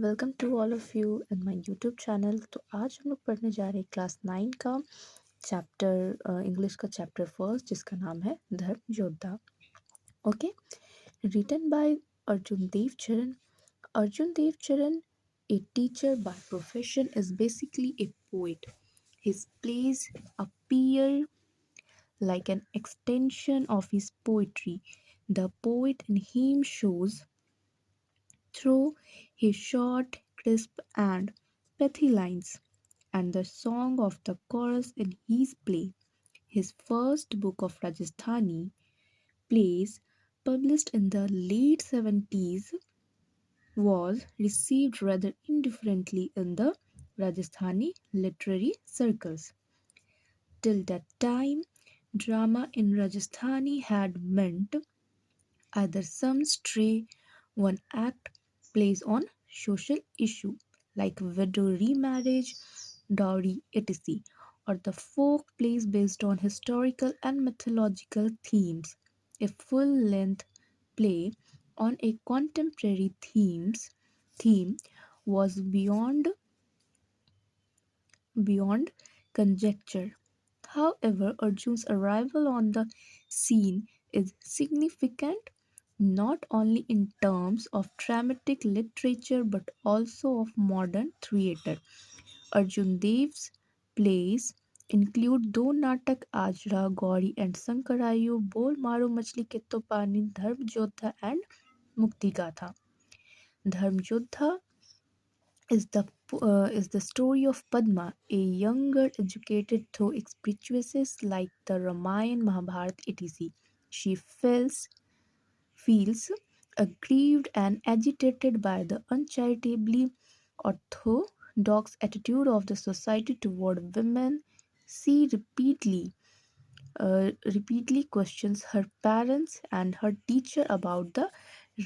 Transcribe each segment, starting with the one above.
Welcome to all of you in my YouTube channel. तो आज हम लोग पढ़ने जा रहे हैं क्लास 9 का चैप्टर इंग्लिश का चैप्टर फर्स्ट, जिसका नाम है धर्म योद्धा। ओके, रिटन बाय अर्जुन देव चरण। अर्जुन देव चरण, a teacher by profession, is basically a poet. His plays appear like an extension of his poetry. The poet in him shows through his short, crisp, and pithy lines, and the song of the chorus in his play. His first book of Rajasthani plays, published in the late 70s, was received rather indifferently in the Rajasthani literary circles. Till that time, drama in Rajasthani had meant either some stray one act plays on social issue like widow remarriage, dowry, etc., or the folk plays based on historical and mythological themes. A full-length play on a contemporary theme was beyond conjecture. However, Arjun's arrival on the scene is significant not only in terms of dramatic literature but also of modern theatre. Arjun Dev's plays include दो नाटक Ajara Gauri and शंकरायु, बोल मारो मछली के तो पानी, धर्म योद्धा and मुक्ति गाथा. धर्म योद्धा is the story of Padma, a young girl educated through experiences like the Ramayana, Mahabharata, etc. She feels aggrieved and agitated by the uncharitably orthodox attitude of the society toward women. She repeatedly questions her parents and her teacher about the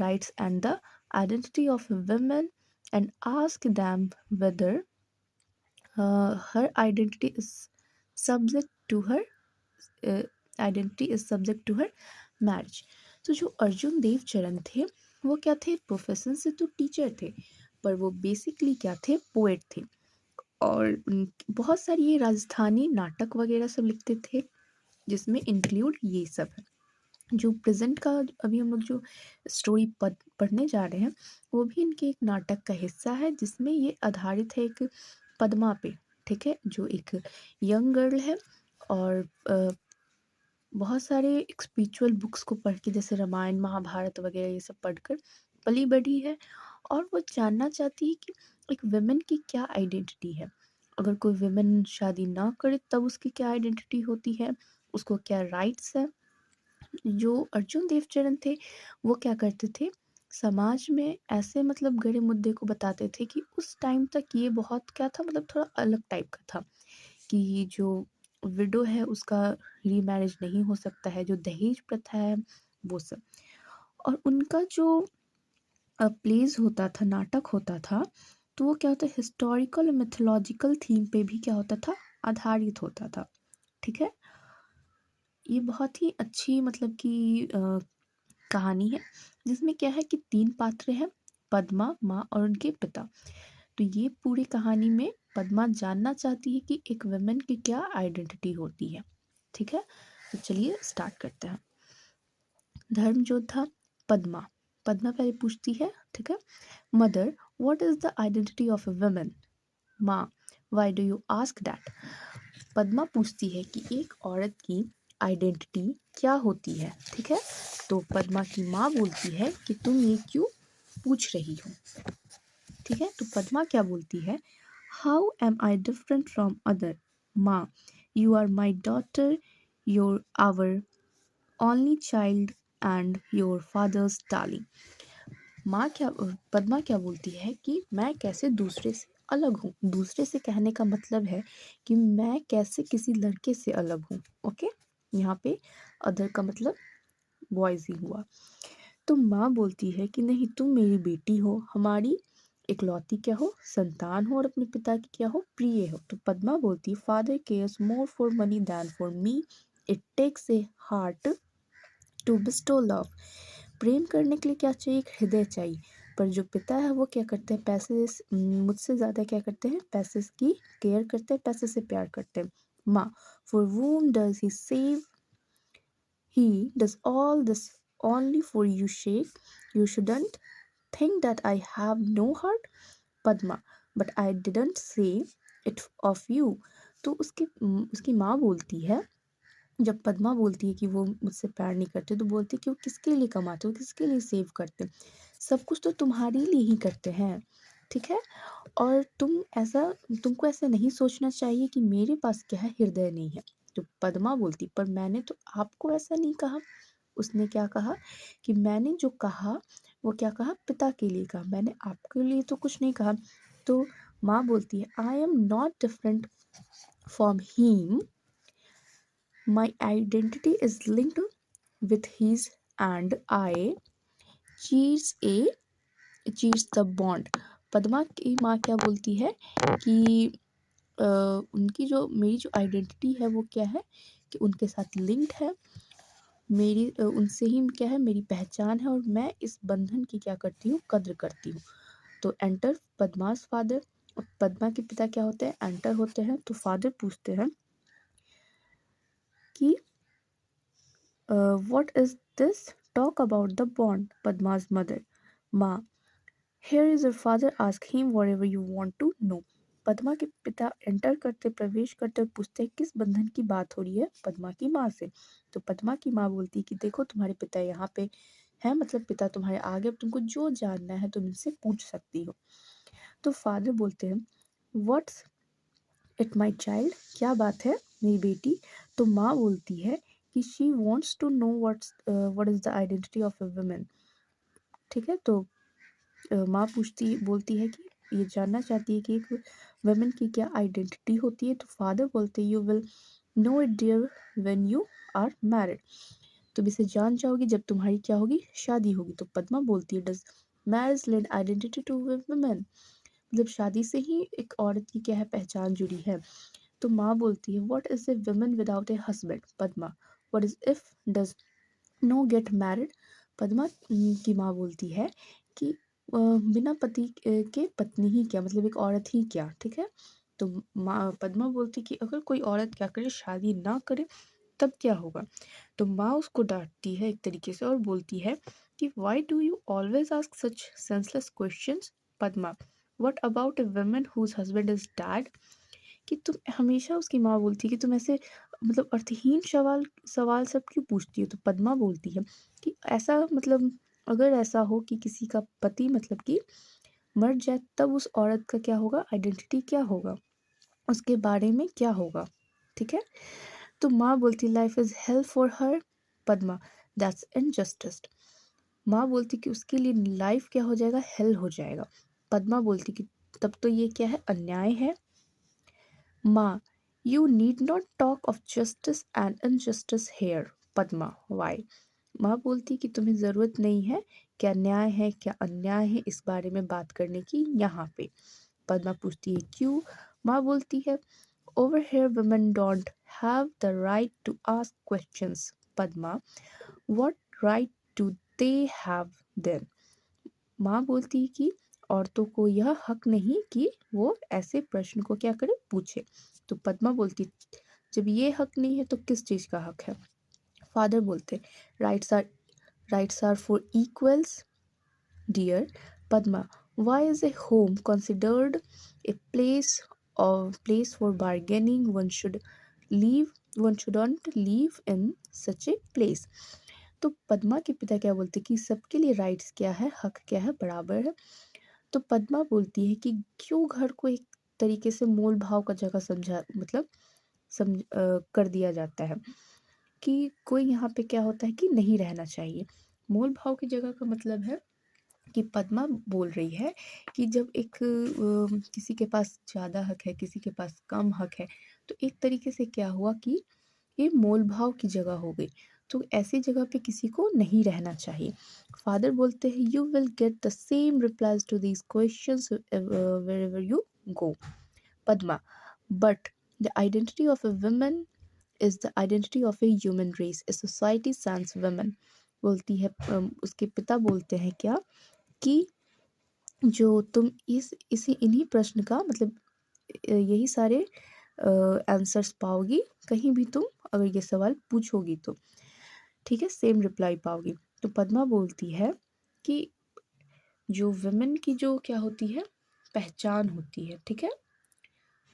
rights and the identity of women and asks them whether her subject to her uh, identity is subject to her marriage. तो जो अर्जुन देव चरण थे वो क्या थे, profession से तो teacher थे, पर वो बेसिकली क्या थे, पोएट थे. और बहुत सारी ये राजस्थानी नाटक वगैरह सब लिखते थे, जिसमें इंक्लूड ये सब है. जो प्रेजेंट का अभी हम लोग जो स्टोरी पढ़ने जा रहे हैं वो भी इनके एक नाटक का हिस्सा है, जिसमें ये आधारित है एक पद्मा पे. ठीक है, जो एक यंग गर्ल है और बहुत सारे स्पिरिचुअल बुक्स को पढ़ के, जैसे रामायण महाभारत वगैरह ये सब पढ़कर पली बढ़ी है, और वो जानना चाहती है कि एक वुमेन की क्या आइडेंटिटी है. अगर कोई वुमेन शादी ना करे तब उसकी क्या आइडेंटिटी होती है, उसको क्या राइट्स है. जो अर्जुन देवचरण थे वो क्या करते थे, समाज में ऐसे मतलब गड़े मुद्दे को बताते थे कि उस टाइम तक ये बहुत क्या था, मतलब थोड़ा अलग टाइप का था कि जो विडो है उसका रीमैरिज नहीं हो सकता है, जो दहेज प्रथा है वो सब. और उनका जो प्लेज होता था, नाटक होता था, तो वो क्या होता है, हिस्टोरिकल मिथोलॉजिकल थीम पे भी क्या होता था, आधारित होता था. ठीक है, ये बहुत ही अच्छी मतलब कि कहानी है, जिसमें क्या है कि 3 पात्र हैं, पद्मा, माँ और उनके पिता. तो ये पूरी कहानी में पद्मा जानना चाहती है कि एक वुमेन की क्या आइडेंटिटी होती है. ठीक है, तो चलिए स्टार्ट करते हैं. धर्म योद्धा पद्मा. पद्मा पहले पूछती है, ठीक है, mother what is the identity of a women. माँ, why do you ask that. Padma पूछती है कि एक औरत की आइडेंटिटी क्या होती है. ठीक है, तो पद्मा की माँ बोलती है कि तुम ये क्यों पूछ रही हो. ठीक है, तो पद्मा क्या बोलती है, how am I different from other. माँ, you are my daughter, your our only child and your father's darling. Padma क्या बोलती है कि मैं कैसे दूसरे से अलग हूँ. दूसरे से कहने का मतलब है कि मैं कैसे किसी लड़के से अलग हूँ. ओके, यहाँ पे अदर का मतलब बॉयज ही हुआ. तो माँ बोलती है कि नहीं, तुम मेरी बेटी हो, हमारी इकलौती क्या हो, संतान हो, और अपने पिता की क्या हो, प्रिय हो. तो पद्मा बोलती है, father cares more for money than for me, it takes a heart to bestow love. प्रेम करने के लिए क्या चाहिए, एक हृदय चाहिए. पर जो पिता है वो क्या करते हैं, पैसे मुझसे ज़्यादा क्या करते हैं, पैसे की केयर करते हैं, पैसे से प्यार करते हैं। माँ, for whom does he save? He does all this only for you, Sheikh. You shouldn't think that I have no heart. Padma, but I didn't say it of you. तो उसकी माँ बोलती है, जब पद्मा बोलती है कि वो मुझसे प्यार नहीं करते, तो बोलती है कि वो किसके लिए कमाते हो, किसके लिए सेव करते, सब कुछ तो तुम्हारे लिए ही करते हैं, ठीक है। और तुमको ऐसा नहीं सोचना चाहिए कि मेरे पास क्या है, हृदय नहीं है। तो पद्मा बोलती, पर मैंने तो आपको ऐसा नहीं कहा। उसने क्या कहा कि मैंने जो कहा वो क्या कहा, पिता के लिए कहा, मैंने आपके लिए तो कुछ नहीं कहा। तो माँ बोलती है, I am not different from him, my identity is linked with his, and I cheers the bond. Padma की माँ क्या बोलती है कि उनकी जो मेरी जो आइडेंटिटी है वो क्या है कि उनके साथ लिंक्ड है, मेरी उनसे ही क्या है, मेरी पहचान है, और मैं इस बंधन की क्या करती हूँ, कद्र करती हूँ। तो एंटर पद्मास फादर। पद्मा के पिता क्या होते हैं, एंटर होते हैं। तो फादर पूछते हैं कि what is this talk about the bond. Padma's mother, माँ, Here is your father, ask him whatever you want to know. Padma के पिता एंटर करते, प्रवेश करते और पूछते हैं किस बंधन की बात हो रही है, पद्मा की माँ से। तो पद्मा की माँ बोलती है कि देखो तुम्हारे पिता यहाँ पे है, मतलब पिता तुम्हारे आगे, अब तुमको जो जानना है तुम इनसे पूछ सकती हो। तो फादर बोलते हैं, व्हाट्स इट माई चाइल्ड, क्या बात है मेरी बेटी। तो माँ बोलती है कि she wants to know what is the identity of a women, ठीक है। तो माँ बोलती है कि ये जानना चाहती है कि एक वुमेन की क्या आइडेंटिटी होती है। तो फादर बोलते हैं, you will know it dear when you are married, तुम इसे जान जाओगी जब तुम्हारी क्या होगी, शादी होगी। तो पद्मा बोलती है, does marriage lend identity to women, मतलब शादी से ही एक औरत की क्या है, पहचान जुड़ी है। तो माँ बोलती है, what is a woman without a husband. Padma, what is if does know get married. Padma की माँ बोलती है कि बिना पति के पत्नी ही क्या, मतलब एक औरत ही क्या, ठीक है। तो माँ पद्मा बोलती कि अगर कोई औरत क्या करे, शादी ना करे, तब क्या होगा। तो माँ उसको डांटती है एक तरीके से और बोलती है कि why do you always ask such senseless questions. Padma, what about a woman whose husband is dead, कि तुम हमेशा, उसकी माँ बोलती है कि तुम ऐसे मतलब अर्थहीन सवाल सवाल सब क्यों पूछती हो। तो पद्मा बोलती है कि ऐसा मतलब अगर ऐसा हो कि किसी का पति मतलब कि मर जाए, तब उस औरत का क्या होगा, आइडेंटिटी क्या होगा, उसके बारे में क्या होगा, ठीक है। तो माँ बोलती, life is hello for her. Padma, that's injustice. माँ बोलती कि उसके लिए लाइफ क्या हो जाएगा, हेल हो जाएगा। पद्मा बोलती कि तब तो ये क्या है, अन्याय है। माँ, you need not talk of justice and injustice here. Padma, why? माँ बोलती कि तुम्हें ज़रूरत नहीं है, क्या न्याय है क्या अन्याय है इस बारे में बात करने की यहाँ पे। पद्मा पूछती है क्यों। माँ बोलती है, over here women don't have the right to ask questions. Padma, what right do they have then? माँ बोलती है कि औरतों को यह हक नहीं कि वो ऐसे प्रश्न को क्या करे, पूछे। तो पद्मा बोलती, जब ये हक नहीं है तो किस चीज़ का हक है। फादर बोलते, rights are rights are for equals dear. Padma, why is a home considered a place for bargaining, leave one shouldn't leave in such a place. तो पद्मा के पिता क्या बोलते कि सबके लिए राइट्स क्या है, हक क्या है, बराबर है। तो पद्मा बोलती है कि क्यों घर को एक तरीके से मोल भाव का जगह समझा, मतलब कर दिया जाता है कि कोई यहाँ पे क्या होता है कि नहीं रहना चाहिए। मोल भाव की जगह का मतलब है कि पद्मा बोल रही है कि जब एक किसी के पास ज़्यादा हक है, किसी के पास कम हक है, तो एक तरीके से क्या हुआ कि ये मोल भाव की जगह हो गई। तो ऐसी जगह पे किसी को नहीं रहना चाहिए। फादर बोलते हैं, you will get the same replies to these questions wherever you go. Padma, but the identity of a woman is the identity of a human race. A society sans women. बोलती है उसके पिता बोलते हैं क्या कि जो तुम इसी इन्हीं प्रश्न का मतलब यही सारे आंसर्स पाओगी कहीं भी तुम अगर ये सवाल पूछोगी तो। ठीक है, सेम रिप्लाई पाओगी। तो पद्मा बोलती है कि जो वुमेन की जो क्या होती है पहचान होती है, ठीक है,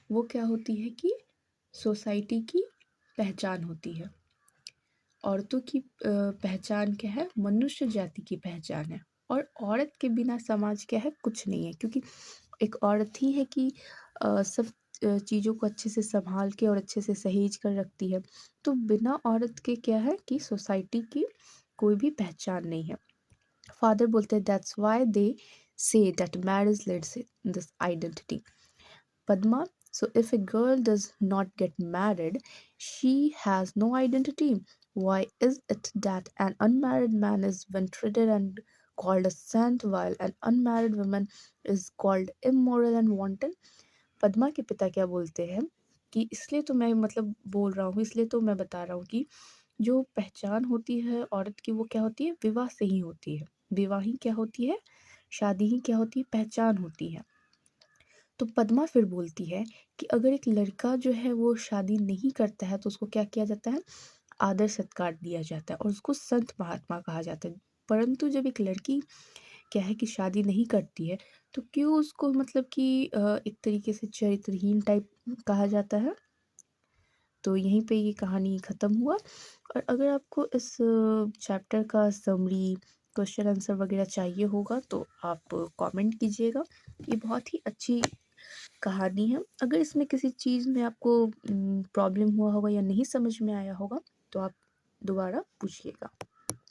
वो क्या होती है कि सोसाइटी की पहचान होती है। औरतों की पहचान क्या है, मनुष्य जाति की पहचान है। और औरत के बिना समाज क्या है, कुछ नहीं है, क्योंकि एक औरत ही है कि सब चीज़ों को अच्छे से संभाल के और अच्छे से सहेज कर रखती है। तो बिना औरत के क्या है कि सोसाइटी की कोई भी पहचान नहीं है। फादर बोलते हैं that's why they say that marriage leads this identity. Padma, so if a girl does not get married, she has no identity. Why is it that an unmarried man is when treated and called a saint while an unmarried woman is called immoral and wanton? Padma के पिता क्या बोलते हैं कि इसलिए तो मैं मतलब बोल रहा हूँ, इसलिए तो मैं बता रहा हूँ कि जो पहचान होती है औरत की वो क्या होती है, विवाह से ही होती है। विवाह ही क्या होती है, शादी ही क्या होती है, पहचान होती है। तो पद्मा फिर बोलती है कि अगर एक लड़का जो है वो शादी नहीं करता है तो उसको क्या किया जाता है, आदर सत्कार दिया जाता है और उसको संत महात्मा कहा जाता है। परंतु जब एक लड़की क्या है कि शादी नहीं करती है तो क्यों उसको मतलब कि एक तरीके से चरित्रहीन टाइप कहा जाता है। तो यहीं पे ये कहानी ख़त्म हुआ। और अगर आपको इस चैप्टर का समरी क्वेश्चन आंसर वगैरह चाहिए होगा तो आप कमेंट कीजिएगा। ये बहुत ही अच्छी कहानी है। अगर इसमें किसी चीज़ में आपको प्रॉब्लम हुआ होगा या नहीं समझ में आया होगा तो आप दोबारा पूछिएगा।